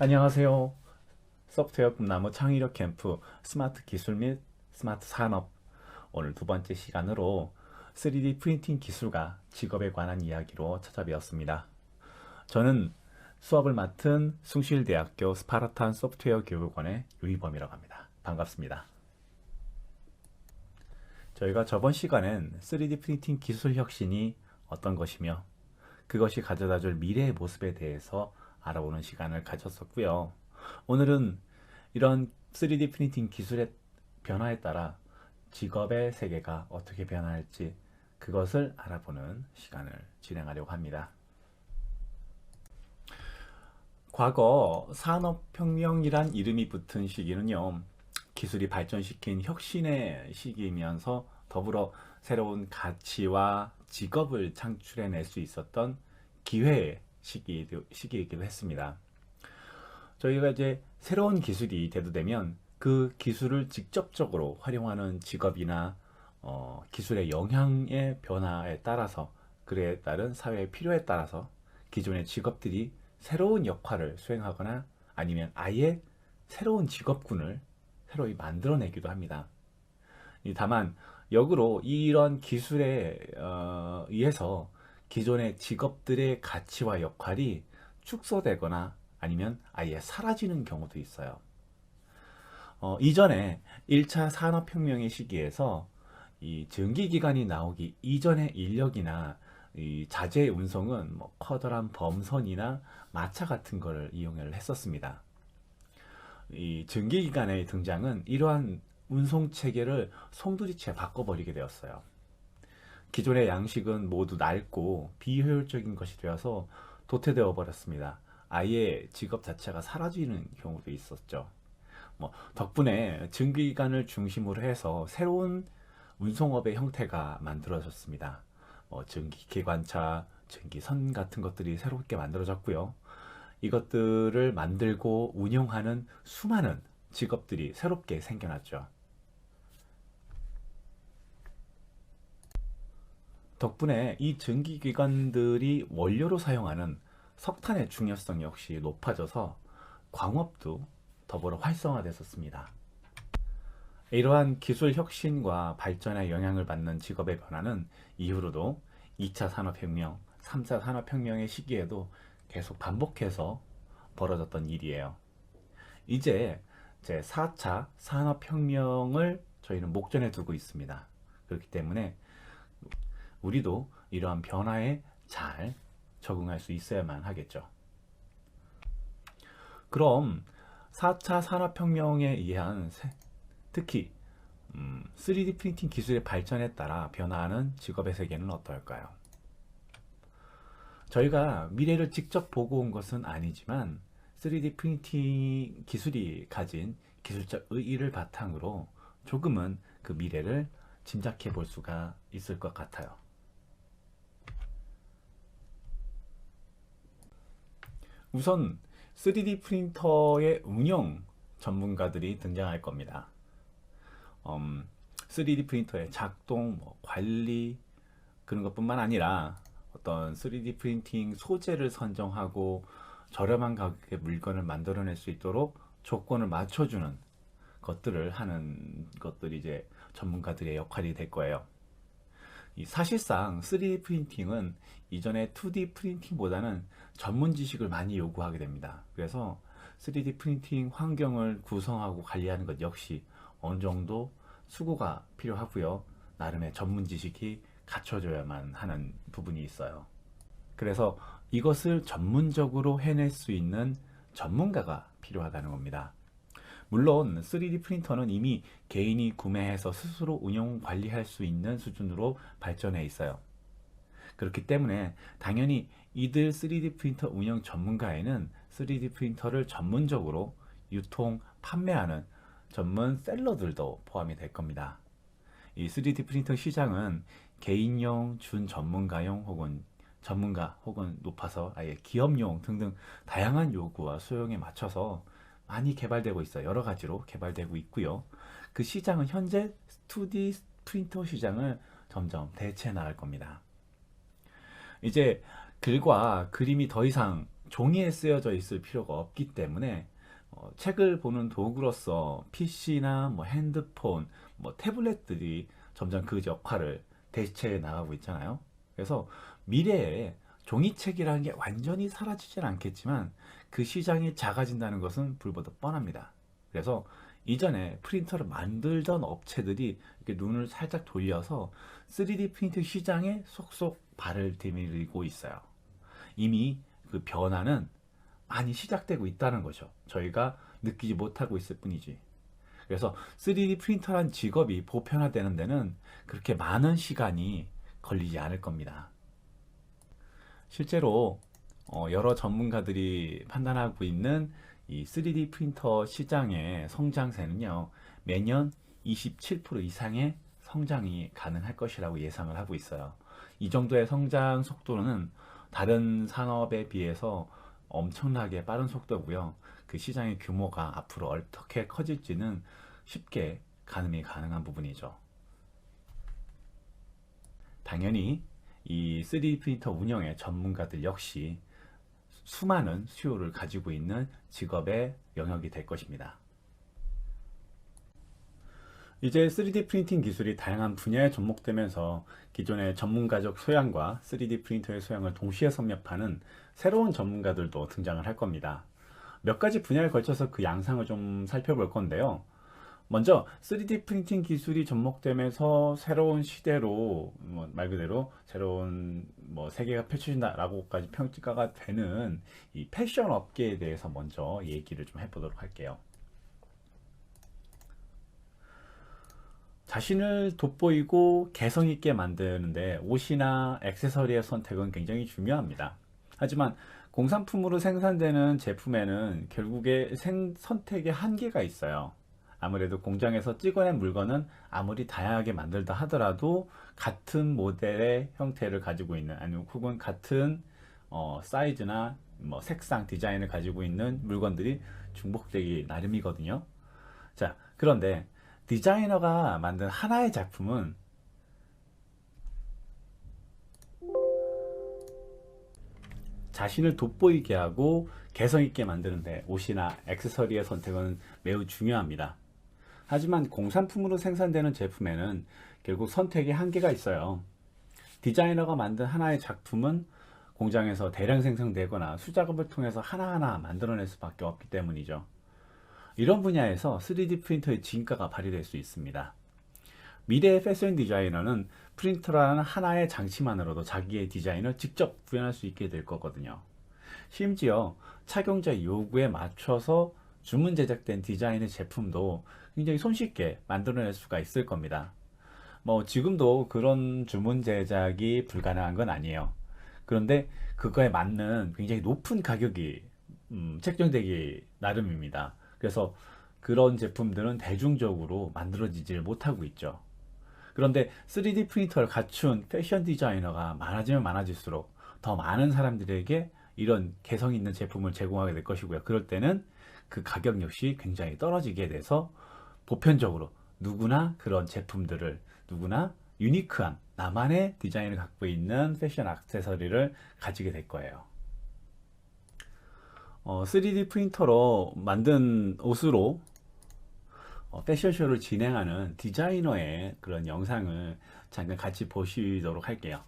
안녕하세요. 소프트웨어 꿈나무 창의력 캠프 스마트 기술 및 스마트 산업 오늘 두 번째 시간으로 3D 프린팅 기술과 직업에 관한 이야기로 찾아뵈었습니다. 저는 수업을 맡은 숭실대학교 스파르탄 소프트웨어 교육원의 유희범이라고 합니다. 반갑습니다. 저희가 저번 시간엔 3D 프린팅 기술 혁신이 어떤 것이며 그것이 가져다줄 미래의 모습에 대해서 알아보는 시간을 가졌었고요. 오늘은 이런 3D 프린팅 기술의 변화에 따라 직업의 세계가 어떻게 변화할지 그것을 알아보는 시간을 진행하려고 합니다. 과거 산업혁명이란 이름이 붙은 시기는요, 기술이 발전시킨 혁신의 시기이면서 더불어 새로운 가치와 직업을 창출해낼 수 있었던 기회의 시기이기도 했습니다. 저희가 이제 새로운 기술이 대두되면 그 기술을 직접적으로 활용하는 직업이나 기술의 영향의 변화에 따라서 그에 따른 사회의 필요에 따라서 기존의 직업들이 새로운 역할을 수행하거나 아니면 아예 새로운 직업군을 새로 만들어내기도 합니다. 다만 역으로 이런 기술에 의해서 기존의 직업들의 가치와 역할이 축소되거나 아니면 아예 사라지는 경우도 있어요. 이전에 1차 산업혁명의 시기에서 이 전기기관이 나오기 이전의 인력이나 이 자재 운송은 뭐 커다란 범선이나 마차 같은 것을 이용을 했었습니다. 이 전기기관의 등장은 이러한 운송 체계를 송두리째 바꿔버리게 되었어요. 기존의 양식은 모두 낡고 비효율적인 것이 되어서 도태되어 버렸습니다. 아예 직업 자체가 사라지는 경우도 있었죠. 덕분에 전기기관을 중심으로 해서 새로운 운송업의 형태가 만들어졌습니다. 전기기관차, 전기선 같은 것들이 새롭게 만들어졌고요. 이것들을 만들고 운영하는 수많은 직업들이 새롭게 생겨났죠. 덕분에 이 전기기관들이 원료로 사용하는 석탄의 중요성 역시 높아져서 광업도 더불어 활성화됐었습니다. 이러한 기술 혁신과 발전에 영향을 받는 직업의 변화는 이후로도 2차 산업혁명, 3차 산업혁명의 시기에도 계속 반복해서 벌어졌던 일이에요. 이제 제 4차 산업혁명을 저희는 목전에 두고 있습니다. 그렇기 때문에 우리도 이러한 변화에 잘 적응할 수 있어야만 하겠죠. 그럼 4차 산업혁명에 의한 특히 3D 프린팅 기술의 발전에 따라 변화하는 직업의 세계는 어떨까요? 저희가 미래를 직접 보고 온 것은 아니지만 3D 프린팅 기술이 가진 기술적 의의를 바탕으로 조금은 그 미래를 짐작해 볼 수가 있을 것 같아요. 우선 3D 프린터의 운영 전문가들이 등장할 겁니다. 3D 프린터의 작동, 관리 그런 것뿐만 아니라 어떤 3D 프린팅 소재를 선정하고 저렴한 가격의 물건을 만들어낼 수 있도록 조건을 맞춰주는 것들을 하는 것들이 이제 전문가들의 역할이 될 거예요. 사실상 3D 프린팅은 이전의 2D 프린팅보다는 전문 지식을 많이 요구하게 됩니다. 그래서 3D 프린팅 환경을 구성하고 관리하는 것 역시 어느 정도 수고가 필요하고요. 나름의 전문 지식이 갖춰져야만 하는 부분이 있어요. 그래서 이것을 전문적으로 해낼 수 있는 전문가가 필요하다는 겁니다. 물론 3D 프린터는 이미 개인이 구매해서 스스로 운영 관리할 수 있는 수준으로 발전해 있어요. 그렇기 때문에 당연히 이들 3D 프린터 운영 전문가에는 3D 프린터를 전문적으로 유통, 판매하는 전문 셀러들도 포함이 될 겁니다. 이 3D 프린터 시장은 개인용, 준전문가용 혹은 전문가 혹은 높아서 아예 기업용 등등 다양한 요구와 수요에 맞춰서 많이 개발되고 있어요. 여러 가지로 개발되고 있고요. 그 시장은 현재 2D 프린터 시장을 점점 대체해 나갈 겁니다. 이제 글과 그림이 더 이상 종이에 쓰여져 있을 필요가 없기 때문에 책을 보는 도구로서 PC나 뭐 핸드폰, 뭐 태블릿들이 점점 그 역할을 대체해 나가고 있잖아요. 그래서 미래에 종이책이라는 게 완전히 사라지진 않겠지만 그 시장이 작아진다는 것은 불보듯 뻔합니다. 그래서 이전에 프린터를 만들던 업체들이 이렇게 눈을 살짝 돌려서 3D 프린트 시장에 속속 발을 디밀고 있어요. 이미 그 변화는 많이 시작되고 있다는 거죠. 저희가 느끼지 못하고 있을 뿐이지. 그래서 3D 프린터란 직업이 보편화되는 데는 그렇게 많은 시간이 걸리지 않을 겁니다. 실제로 여러 전문가들이 판단하고 있는 이 3D 프린터 시장의 성장세는요, 매년 27% 이상의 성장이 가능할 것이라고 예상을 하고 있어요. 이 정도의 성장 속도는 다른 산업에 비해서 엄청나게 빠른 속도고요. 그 시장의 규모가 앞으로 어떻게 커질지는 쉽게 가늠이 가능한 부분이죠. 당연히 이 3D 프린터 운영의 전문가들 역시 수많은 수요를 가지고 있는 직업의 영역이 될 것입니다. 이제 3D 프린팅 기술이 다양한 분야에 접목되면서 기존의 전문가적 소양과 3D 프린터의 소양을 동시에 섭렵하는 새로운 전문가들도 등장을 할 겁니다. 몇 가지 분야에 걸쳐서 그 양상을 좀 살펴볼 건데요. 먼저 3D 프린팅 기술이 접목되면서 새로운 시대로 말 그대로 새로운 세계가 펼쳐진다라고까지 평가가 되는 이 패션 업계에 대해서 먼저 얘기를 좀 해보도록 할게요. 자신을 돋보이고 개성 있게 만드는데 옷이나 액세서리의 선택은 굉장히 중요합니다. 하지만 공산품으로 생산되는 제품에는 결국에 선택의 한계가 있어요. 아무래도 공장에서 찍어낸 물건은 아무리 다양하게 만들다 하더라도 같은 모델의 형태를 가지고 있는, 아니면 혹은 같은 사이즈나 색상, 디자인을 가지고 있는 물건들이 중복되기 나름이거든요. 자, 그런데 디자이너가 만든 하나의 작품은 자신을 돋보이게 하고 개성 있게 만드는데 옷이나 액세서리의 선택은 매우 중요합니다. 하지만 공산품으로 생산되는 제품에는 결국 선택의 한계가 있어요. 디자이너가 만든 하나의 작품은 공장에서 대량 생산되거나 수작업을 통해서 하나하나 만들어낼 수밖에 없기 때문이죠. 이런 분야에서 3D 프린터의 진가가 발휘될 수 있습니다. 미래의 패션 디자이너는 프린터라는 하나의 장치만으로도 자기의 디자인을 직접 구현할 수 있게 될 거거든요. 심지어 착용자 요구에 맞춰서 주문 제작된 디자인의 제품도 굉장히 손쉽게 만들어낼 수가 있을 겁니다. 지금도 그런 주문 제작이 불가능한 건 아니에요. 그런데 그거에 맞는 굉장히 높은 가격이 책정되기 나름입니다. 그래서 그런 제품들은 대중적으로 만들어지질 못하고 있죠. 그런데 3D 프린터를 갖춘 패션 디자이너가 많아지면 많아질수록 더 많은 사람들에게 이런 개성 있는 제품을 제공하게 될 것이고요. 그럴 때는 그 가격 역시 굉장히 떨어지게 돼서 보편적으로 누구나 그런 제품들을, 누구나 유니크한 나만의 디자인을 갖고 있는 패션 액세서리를 가지게 될 거예요. 3D 프린터로 만든 옷으로 패션쇼를 진행하는 디자이너의 그런 영상을 잠깐 같이 보시도록 할게요.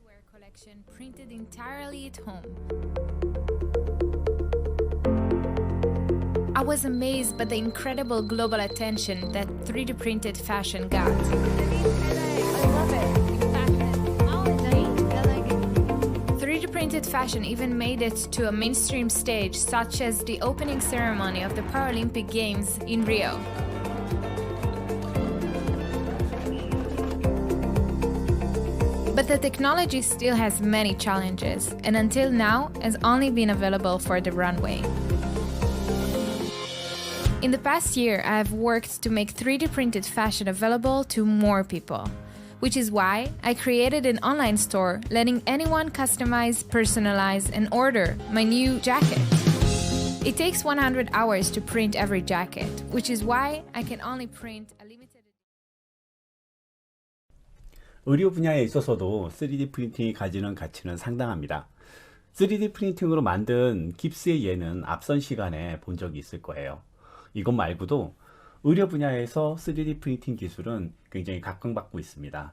Ready-to-wear collection printed entirely at home. I was amazed by the incredible global attention that 3D printed fashion got. I love it. 3D printed fashion even made it to a mainstream stage, such as the opening ceremony of the Paralympic Games in Rio. But the technology still has many challenges, and until now has only been available for the runway. In the past year, I have worked to make 3D printed fashion available to more people, which is why I created an online store letting anyone customize, personalize, and order my new jacket. It takes 100 hours to print every jacket, which is why I can only print a limited edition. 의료 분야에 있어서도 3D 프린팅이 가지는 가치는 상당합니다. 3D 프린팅으로 만든 깁스의 예는 앞선 시간에 본 적이 있을 거예요. 이것 말고도 의료 분야에서 3D 프린팅 기술은 굉장히 각광받고 있습니다.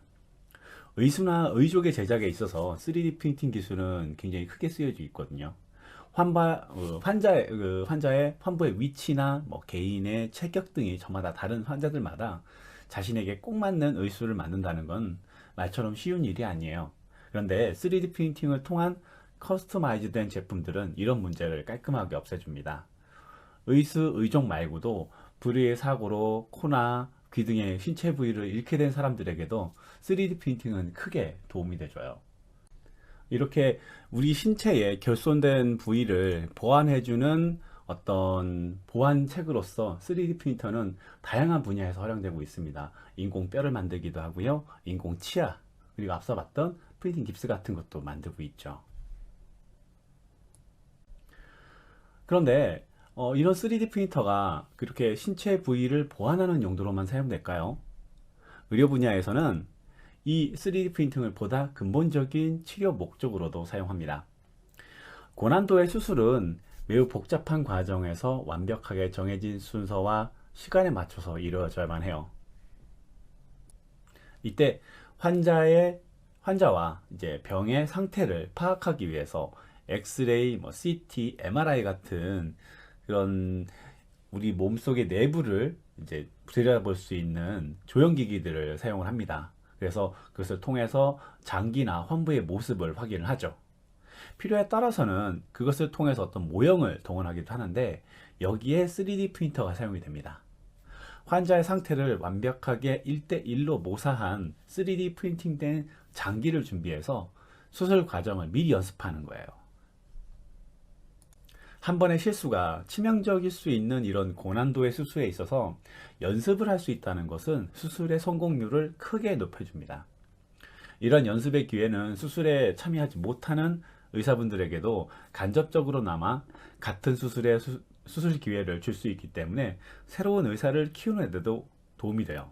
의수나 의족의 제작에 있어서 3D 프린팅 기술은 굉장히 크게 쓰여지고 있거든요. 환자의 환부의 위치나 개인의 체격 등이 저마다 다른 환자들마다 자신에게 꼭 맞는 의수를 만든다는 건 말처럼 쉬운 일이 아니에요. 그런데 3D 프린팅을 통한 커스터마이즈된 제품들은 이런 문제를 깔끔하게 없애줍니다. 의수, 의족 말고도 불의의 사고로 코나 귀 등의 신체 부위를 잃게 된 사람들에게도 3D 프린팅은 크게 도움이 돼줘요. 이렇게 우리 신체에 결손된 부위를 보완해주는 어떤 보완책으로서 3D 프린터는 다양한 분야에서 활용되고 있습니다. 인공 뼈를 만들기도 하고요. 인공 치아, 그리고 앞서 봤던 프린팅 깁스 같은 것도 만들고 있죠. 그런데 이런 3D 프린터가 그렇게 신체 부위를 보완하는 용도로만 사용될까요? 의료 분야에서는 이 3D 프린팅을 보다 근본적인 치료 목적으로도 사용합니다. 고난도의 수술은 매우 복잡한 과정에서 완벽하게 정해진 순서와 시간에 맞춰서 이루어져야만 해요. 이때 환자와 이제 병의 상태를 파악하기 위해서 엑스레이, CT, MRI 같은 그런 우리 몸속의 내부를 이제 들여다볼 수 있는 조형기기들을 사용을 합니다. 그래서 그것을 통해서 장기나 환부의 모습을 확인을 하죠. 필요에 따라서는 그것을 통해서 어떤 모형을 동원하기도 하는데 여기에 3D 프린터가 사용이 됩니다. 환자의 상태를 완벽하게 1대1로 모사한 3D 프린팅된 장기를 준비해서 수술 과정을 미리 연습하는 거예요. 한 번의 실수가 치명적일 수 있는 이런 고난도의 수술에 있어서 연습을 할 수 있다는 것은 수술의 성공률을 크게 높여줍니다. 이런 연습의 기회는 수술에 참여하지 못하는 의사분들에게도 간접적으로나마 같은 수술의 수술 기회를 줄 수 있기 때문에 새로운 의사를 키우는 데도 도움이 돼요.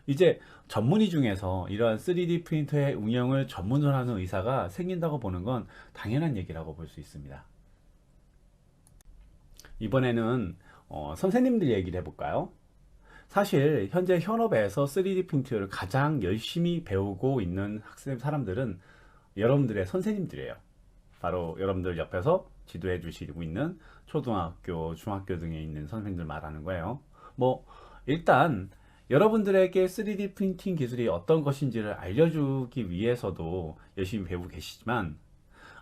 이제 전문의 중에서 이러한 3D 프린터의 운영을 전문으로 하는 의사가 생긴다고 보는 건 당연한 얘기라고 볼 수 있습니다. 이번에는 선생님들 얘기를 해볼까요? 사실 현재 현업에서 3D 프린터를 가장 열심히 배우고 있는 사람들은 여러분들의 선생님들이에요. 바로 여러분들 옆에서 지도해 주시고 있는 초등학교, 중학교 등에 있는 선생님들 말하는 거예요. 일단 여러분들에게 3D 프린팅 기술이 어떤 것인지를 알려주기 위해서도 열심히 배우고 계시지만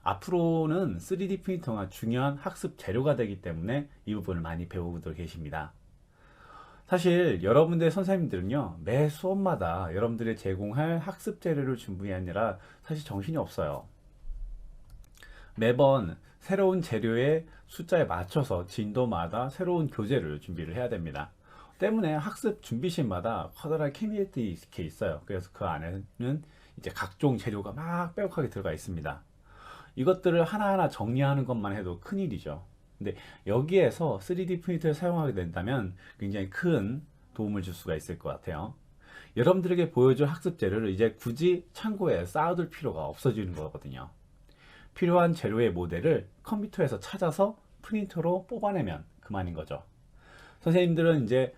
앞으로는 3D 프린터가 중요한 학습 재료가 되기 때문에 이 부분을 많이 배우고 계십니다. 사실 여러분들의 선생님들은요, 매 수업마다 여러분들이 제공할 학습 재료를 준비하느라 사실 정신이 없어요. 매번 새로운 재료의 숫자에 맞춰서 진도마다 새로운 교재를 준비를 해야 됩니다. 때문에 학습 준비실마다 커다란 캐비넷이 이렇게 있어요. 그래서 그 안에는 이제 각종 재료가 막 빼곡하게 들어가 있습니다. 이것들을 하나하나 정리하는 것만 해도 큰일이죠. 근데 여기에서 3D 프린터를 사용하게 된다면 굉장히 큰 도움을 줄 수가 있을 것 같아요. 여러분들에게 보여줄 학습 재료를 이제 굳이 창고에 쌓아둘 필요가 없어지는 거거든요. 필요한 재료의 모델을 컴퓨터에서 찾아서 프린터로 뽑아내면 그만인 거죠. 선생님들은 이제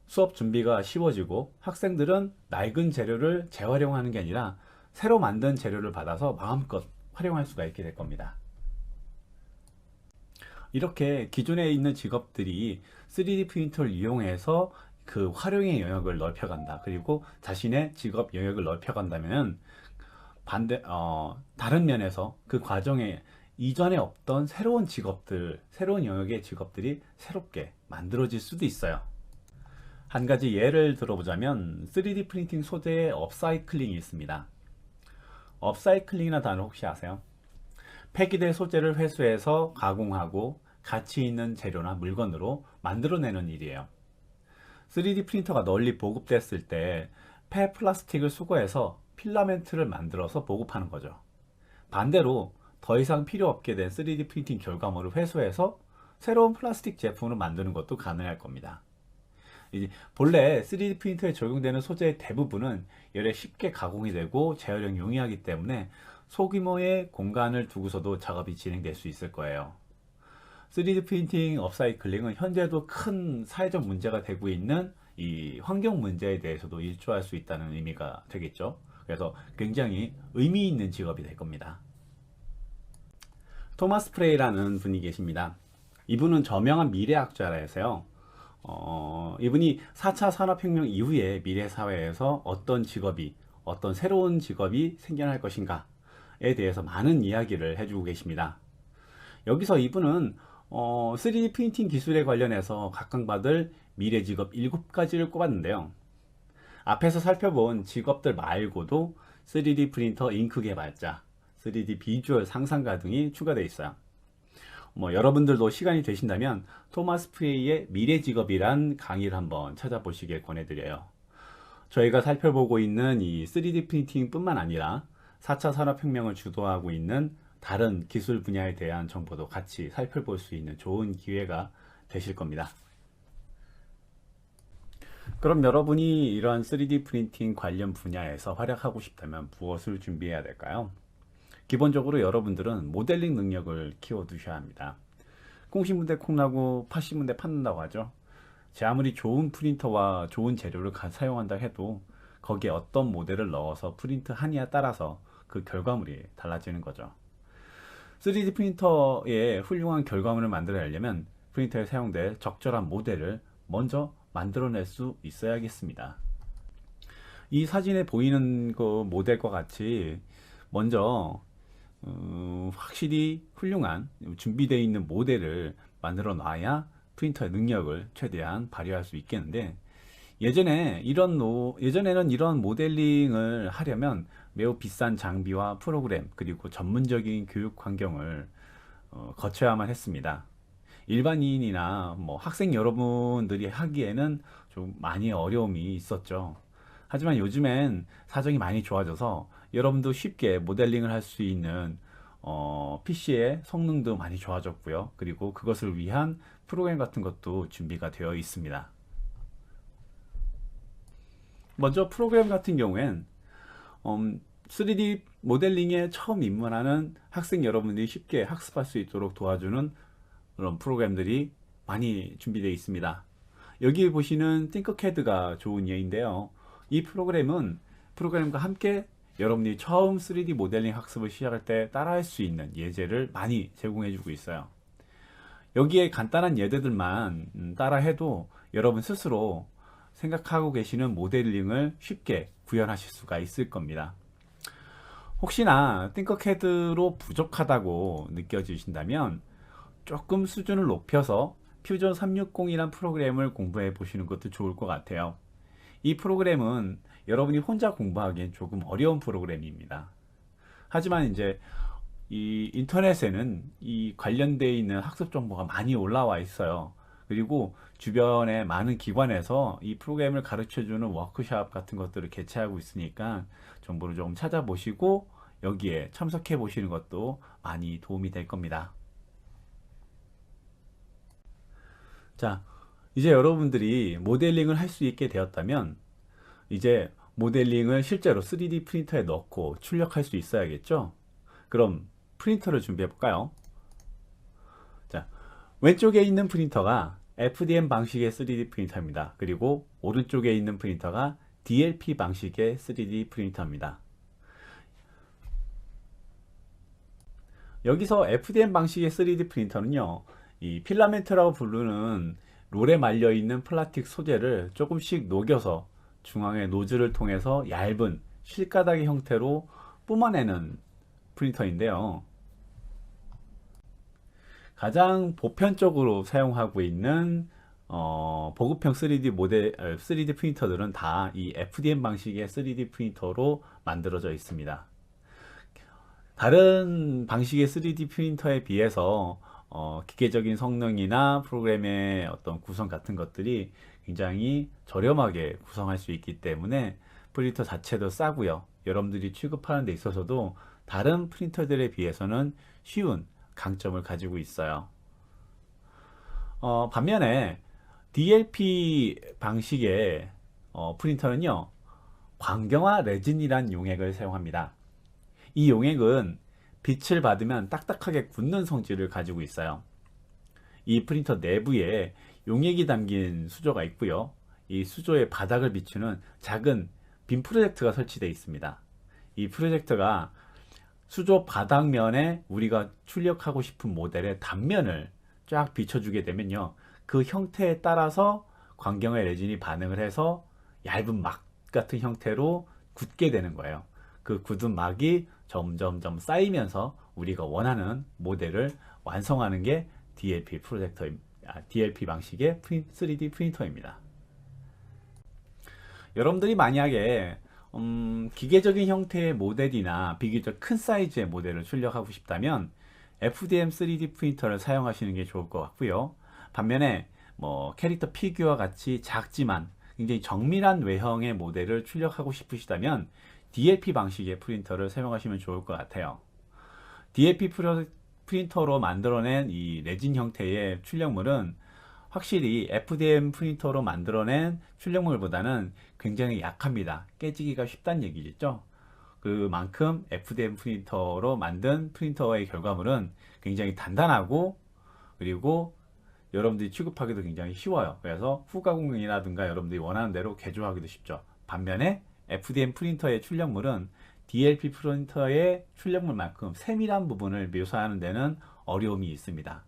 수업 준비가 쉬워지고 학생들은 낡은 재료를 재활용하는 게 아니라 새로 만든 재료를 받아서 마음껏 활용할 수가 있게 될 겁니다. 이렇게 기존에 있는 직업들이 3D 프린터를 이용해서 그 활용의 영역을 넓혀간다. 그리고 자신의 직업 영역을 넓혀간다면 다른 면에서 그 과정에 이전에 없던 새로운 직업들, 새로운 영역의 직업들이 새롭게 만들어질 수도 있어요. 한 가지 예를 들어보자면 3D 프린팅 소재의 업사이클링이 있습니다. 업사이클링이라는 단어 혹시 아세요? 폐기될 소재를 회수해서 가공하고 가치 있는 재료나 물건으로 만들어내는 일이에요. 3D 프린터가 널리 보급됐을 때 폐 플라스틱을 수거해서 필라멘트를 만들어서 보급하는 거죠. 반대로 더 이상 필요 없게 된 3D 프린팅 결과물을 회수해서 새로운 플라스틱 제품을 만드는 것도 가능할 겁니다. 이제 본래 3D 프린터에 적용되는 소재의 대부분은 열에 쉽게 가공이 되고 재활용이 용이하기 때문에 소규모의 공간을 두고서도 작업이 진행될 수 있을 거예요. 3D 프린팅 업사이클링은 현재도 큰 사회적 문제가 되고 있는 이 환경 문제에 대해서도 일조할 수 있다는 의미가 되겠죠. 그래서 굉장히 의미 있는 직업이 될 겁니다. 토마스 프레이라는 분이 계십니다. 이분은 저명한 미래학자라서요. 이분이 4차 산업혁명 이후에 미래 사회에서 어떤 새로운 직업이 생겨날 것인가에 대해서 많은 이야기를 해주고 계십니다. 여기서 이분은 3D 프린팅 기술에 관련해서 각광받을 미래 직업 7가지를 꼽았는데요. 앞에서 살펴본 직업들 말고도 3D 프린터 잉크 개발자, 3D 비주얼 상상가 등이 추가되어 있어요. 여러분들도 시간이 되신다면 토마스 프레이의 미래 직업이란 강의를 한번 찾아보시길 권해드려요. 저희가 살펴보고 있는 이 3D 프린팅 뿐만 아니라 4차 산업혁명을 주도하고 있는 다른 기술 분야에 대한 정보도 같이 살펴볼 수 있는 좋은 기회가 되실 겁니다. 그럼 여러분이 이러한 3D 프린팅 관련 분야에서 활약하고 싶다면 무엇을 준비해야 될까요? 기본적으로 여러분들은 모델링 능력을 키워두셔야 합니다. 콩 심은 데 콩나고 팥 심은 데 팥난다고 하죠. 제 아무리 좋은 프린터와 좋은 재료를 사용한다 해도 거기에 어떤 모델을 넣어서 프린트 하느냐에 따라서 그 결과물이 달라지는 거죠. 3D 프린터에 훌륭한 결과물을 만들어내려면 프린터에 사용될 적절한 모델을 먼저 만들어낼 수 있어야겠습니다. 이 사진에 보이는 그 모델과 같이 먼저 확실히 훌륭한 준비되어 있는 모델을 만들어 놔야 프린터의 능력을 최대한 발휘할 수 있겠는데, 예전에는 이런 모델링을 하려면 매우 비싼 장비와 프로그램 그리고 전문적인 교육 환경을 거쳐야만 했습니다. 일반인이나 학생 여러분들이 하기에는 좀 많이 어려움이 있었죠. 하지만 요즘엔 사정이 많이 좋아져서 여러분도 쉽게 모델링을 할 수 있는 PC의 성능도 많이 좋아졌고요. 그리고 그것을 위한 프로그램 같은 것도 준비가 되어 있습니다. 먼저 프로그램 같은 경우엔 3D 모델링에 처음 입문하는 학생 여러분들이 쉽게 학습할 수 있도록 도와주는 그런 프로그램들이 많이 준비되어 있습니다. 여기 보시는 띵커캐드가 좋은 예인데요. 이 프로그램과 함께 여러분이 처음 3D 모델링 학습을 시작할 때 따라할 수 있는 예제를 많이 제공해 주고 있어요. 여기에 간단한 예제들만 따라해도 여러분 스스로 생각하고 계시는 모델링을 쉽게 구현하실 수가 있을 겁니다. 혹시나 띵커캐드로 부족하다고 느껴지신다면 조금 수준을 높여서 퓨전 360이란 프로그램을 공부해 보시는 것도 좋을 것 같아요. 이 프로그램은 여러분이 혼자 공부하기엔 조금 어려운 프로그램입니다. 하지만 이제 이 인터넷에는 이 관련되어 있는 학습 정보가 많이 올라와 있어요. 그리고 주변에 많은 기관에서 이 프로그램을 가르쳐주는 워크숍 같은 것들을 개최하고 있으니까 정보를 조금 찾아보시고 여기에 참석해 보시는 것도 많이 도움이 될 겁니다. 자, 이제 여러분들이 모델링을 할 수 있게 되었다면 이제 모델링을 실제로 3D 프린터에 넣고 출력할 수 있어야겠죠? 그럼 프린터를 준비해 볼까요? 자, 왼쪽에 있는 프린터가 FDM 방식의 3D 프린터입니다. 그리고 오른쪽에 있는 프린터가 DLP 방식의 3D 프린터입니다. 여기서 FDM 방식의 3D 프린터는요, 이 필라멘트라고 부르는 롤에 말려 있는 플라스틱 소재를 조금씩 녹여서 중앙의 노즐을 통해서 얇은 실가닥의 형태로 뿜어내는 프린터인데요. 가장 보편적으로 사용하고 있는 보급형 3D 프린터들은 다 이 FDM 방식의 3D 프린터로 만들어져 있습니다. 다른 방식의 3D 프린터에 비해서 기계적인 성능이나 프로그램의 어떤 구성 같은 것들이 굉장히 저렴하게 구성할 수 있기 때문에 프린터 자체도 싸고요. 여러분들이 취급하는 데 있어서도 다른 프린터들에 비해서는 쉬운 강점을 가지고 있어요. 반면에 DLP 방식의 프린터는요, 광경화 레진이란 용액을 사용합니다. 이 용액은 빛을 받으면 딱딱하게 굳는 성질을 가지고 있어요. 이 프린터 내부에 용액이 담긴 수조가 있고요. 이 수조의 바닥을 비추는 작은 빔 프로젝터가 설치되어 있습니다. 이 프로젝터가 수조 바닥면에 우리가 출력하고 싶은 모델의 단면을 쫙 비춰주게 되면요, 그 형태에 따라서 광경의 레진이 반응을 해서 얇은 막 같은 형태로 굳게 되는 거예요. 그 굳은 막이 점점점 쌓이면서 우리가 원하는 모델을 완성하는 게 DLP 프로젝터, DLP 방식의 3D 프린터입니다. 여러분들이 만약에 기계적인 형태의 모델이나 비교적 큰 사이즈의 모델을 출력하고 싶다면 FDM 3D 프린터를 사용하시는 게 좋을 것 같고요. 반면에 캐릭터 피규어와 같이 작지만 굉장히 정밀한 외형의 모델을 출력하고 싶으시다면 DLP 방식의 프린터를 사용하시면 좋을 것 같아요. DLP 프린터로 만들어낸 이 레진 형태의 출력물은 확실히 FDM 프린터로 만들어낸 출력물보다는 굉장히 약합니다. 깨지기가 쉽다는 얘기죠. 그만큼 FDM 프린터로 만든 프린터의 결과물은 굉장히 단단하고, 그리고 여러분들이 취급하기도 굉장히 쉬워요. 그래서 후가공이라든가 여러분들이 원하는 대로 개조하기도 쉽죠. 반면에 FDM 프린터의 출력물은 DLP 프린터의 출력물만큼 세밀한 부분을 묘사하는 데는 어려움이 있습니다.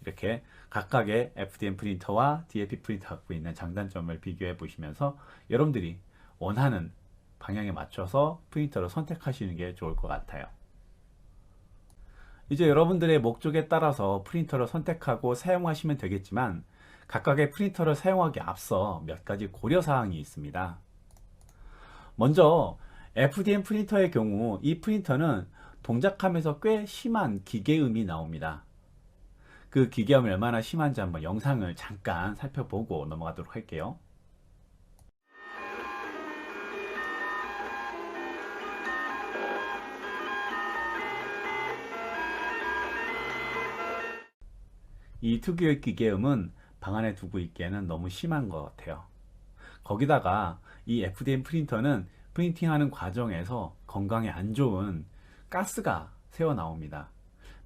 이렇게 각각의 FDM 프린터와 DLP 프린터가 갖고 있는 장단점을 비교해 보시면서 여러분들이 원하는 방향에 맞춰서 프린터를 선택하시는 게 좋을 것 같아요. 이제 여러분들의 목적에 따라서 프린터를 선택하고 사용하시면 되겠지만, 각각의 프린터를 사용하기 앞서 몇 가지 고려사항이 있습니다. 먼저 FDM 프린터의 경우 이 프린터는 동작하면서 꽤 심한 기계음이 나옵니다. 그 기계음이 얼마나 심한지 한번 영상을 잠깐 살펴보고 넘어가도록 할게요. 이 특유의 기계음은 방 안에 두고 있기에는 너무 심한 것 같아요. 거기다가 이 FDM 프린터는 프린팅하는 과정에서 건강에 안 좋은 가스가 새어 나옵니다.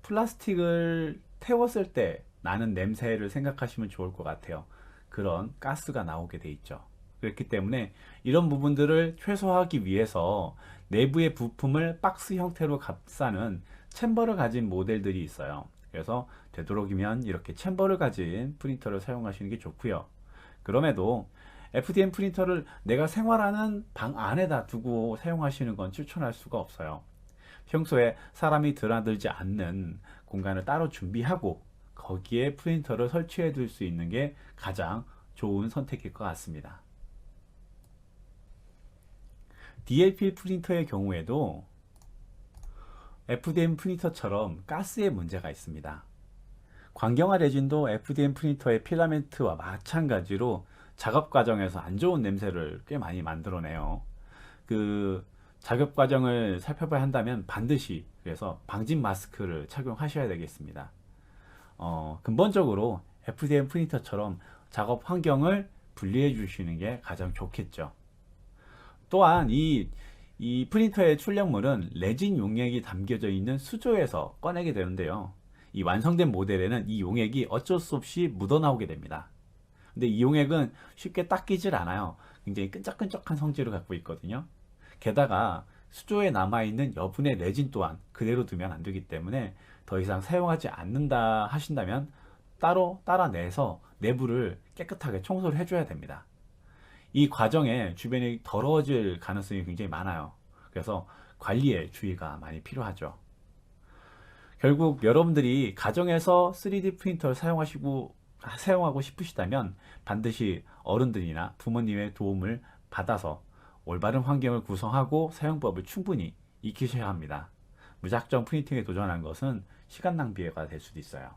플라스틱을 태웠을 때 나는 냄새를 생각하시면 좋을 것 같아요. 그런 가스가 나오게 돼 있죠. 그렇기 때문에 이런 부분들을 최소화하기 위해서 내부의 부품을 박스 형태로 감싸는 챔버를 가진 모델들이 있어요. 그래서 되도록이면 이렇게 챔버를 가진 프린터를 사용하시는 게 좋고요. 그럼에도 FDM 프린터를 내가 생활하는 방 안에다 두고 사용하시는 건 추천할 수가 없어요. 평소에 사람이 드나들지 않는 공간을 따로 준비하고 거기에 프린터를 설치해 둘 수 있는 게 가장 좋은 선택일 것 같습니다. DLP 프린터의 경우에도 FDM 프린터처럼 가스의 문제가 있습니다. 광경화 레진도 FDM 프린터의 필라멘트와 마찬가지로 작업 과정에서 안 좋은 냄새를 꽤 많이 만들어내요. 그 작업 과정을 살펴봐야 한다면 반드시 그래서 방진 마스크를 착용하셔야 되겠습니다. 근본적으로 FDM 프린터처럼 작업 환경을 분리해 주시는 게 가장 좋겠죠. 또한 이 프린터의 출력물은 레진 용액이 담겨져 있는 수조에서 꺼내게 되는데요. 이 완성된 모델에는 이 용액이 어쩔 수 없이 묻어나오게 됩니다. 근데 이 용액은 쉽게 닦이질 않아요. 굉장히 끈적끈적한 성질을 갖고 있거든요. 게다가 수조에 남아있는 여분의 레진 또한 그대로 두면 안 되기 때문에 더 이상 사용하지 않는다 하신다면 따로 따라내서 내부를 깨끗하게 청소를 해줘야 됩니다. 이 과정에 주변이 더러워질 가능성이 굉장히 많아요. 그래서 관리에 주의가 많이 필요하죠. 결국 여러분들이 가정에서 3D 프린터를 사용하고 싶으시다면 반드시 어른들이나 부모님의 도움을 받아서 올바른 환경을 구성하고 사용법을 충분히 익히셔야 합니다. 무작정 프린팅에 도전한 것은 시간 낭비가 될 수도 있어요.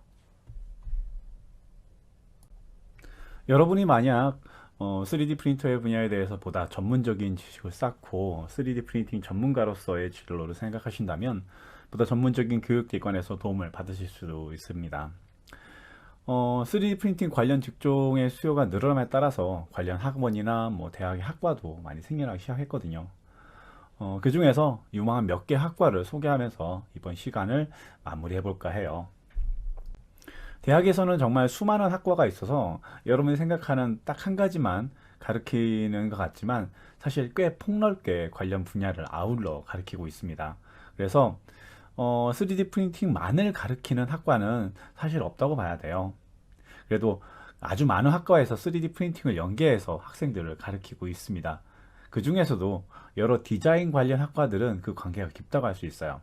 여러분이 만약 3D 프린터의 분야에 대해서 보다 전문적인 지식을 쌓고 3D 프린팅 전문가로서의 진로를 생각하신다면 보다 전문적인 교육기관에서 도움을 받으실 수 있습니다. 3D 프린팅 관련 직종의 수요가 늘어남에 따라서 관련 학원이나 대학의 학과도 많이 생겨나기 시작했거든요. 그 중에서 유망한 몇 개 학과를 소개하면서 이번 시간을 마무리해 볼까 해요. 대학에서는 정말 수많은 학과가 있어서 여러분이 생각하는 딱 한 가지만 가르치는 것 같지만 사실 꽤 폭넓게 관련 분야를 아울러 가르치고 있습니다. 그래서 3D 프린팅만을 가르치는 학과는 사실 없다고 봐야 돼요. 그래도 아주 많은 학과에서 3D 프린팅을 연계해서 학생들을 가르치고 있습니다. 그 중에서도 여러 디자인 관련 학과들은 그 관계가 깊다고 할 수 있어요.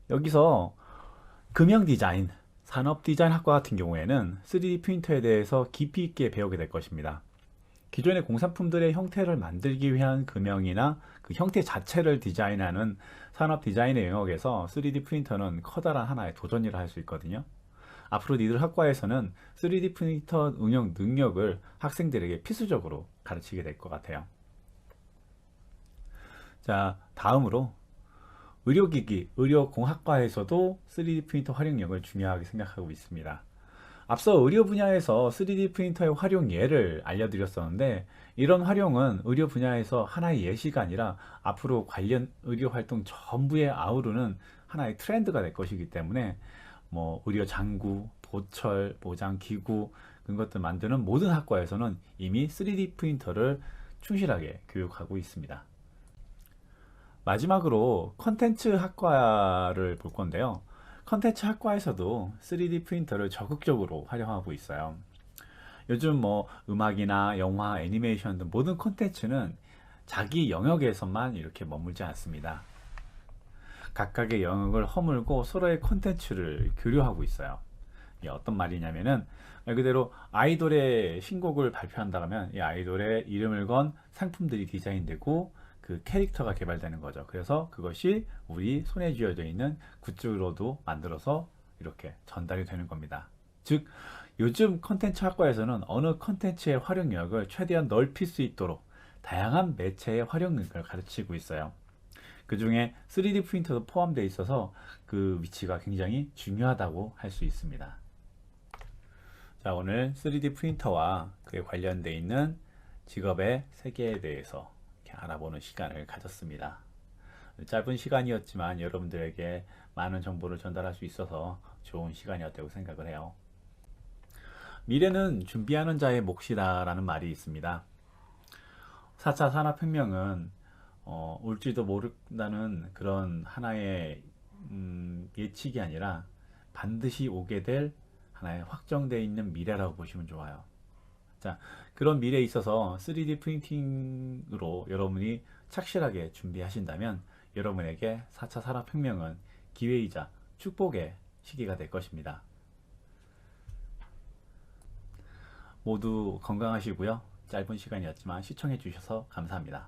여기서 금형 디자인, 산업 디자인 학과 같은 경우에는 3D 프린터에 대해서 깊이 있게 배우게 될 것입니다. 기존의 공산품들의 형태를 만들기 위한 금형이나 그 형태 자체를 디자인하는 산업 디자인의 영역에서 3D 프린터는 커다란 하나의 도전이라 할 수 있거든요. 앞으로 니들 학과에서는 3D 프린터 응용 능력을 학생들에게 필수적으로 가르치게 될 것 같아요. 자, 다음으로 의료기기, 의료공학과에서도 3D 프린터 활용력을 중요하게 생각하고 있습니다. 앞서 의료 분야에서 3D 프린터의 활용 예를 알려드렸었는데 이런 활용은 의료 분야에서 하나의 예시가 아니라 앞으로 관련 의료 활동 전부에 아우르는 하나의 트렌드가 될 것이기 때문에 의료 장구, 보철, 보장 기구 그런 것들 만드는 모든 학과에서는 이미 3D 프린터를 충실하게 교육하고 있습니다. 마지막으로 컨텐츠 학과를 볼 건데요. 컨텐츠 학과에서도 3D 프린터를 적극적으로 활용하고 있어요. 요즘 음악이나 영화, 애니메이션 등 모든 컨텐츠는 자기 영역에서만 이렇게 머물지 않습니다. 각각의 영역을 허물고 서로의 컨텐츠를 교류하고 있어요. 이게 어떤 말이냐면은 말 그대로 아이돌의 신곡을 발표한다면 이 아이돌의 이름을 건 상품들이 디자인되고 그 캐릭터가 개발되는 거죠. 그래서 그것이 우리 손에 쥐어져 있는 굿즈로도 만들어서 이렇게 전달이 되는 겁니다. 즉 요즘 컨텐츠 학과에서는 어느 컨텐츠의 활용력을 최대한 넓힐 수 있도록 다양한 매체의 활용력을 가르치고 있어요. 그 중에 3D 프린터도 포함되어 있어서 그 위치가 굉장히 중요하다고 할 수 있습니다. 자, 오늘 3D 프린터와 그에 관련되어 있는 직업의 세계에 대해서 알아보는 시간을 가졌습니다. 짧은 시간이었지만 여러분들에게 많은 정보를 전달할 수 있어서 좋은 시간이었다고 생각을 해요. 미래는 준비하는 자의 몫이다 라는 말이 있습니다. 4차 산업혁명은 올지도 모른다는 그런 하나의 예측이 아니라 반드시 오게 될 하나의 확정되어 있는 미래라고 보시면 좋아요. 자, 그런 미래에 있어서 3D 프린팅으로 여러분이 착실하게 준비하신다면 여러분에게 4차 산업혁명은 기회이자 축복의 시기가 될 것입니다. 모두 건강하시고요. 짧은 시간이었지만 시청해 주셔서 감사합니다.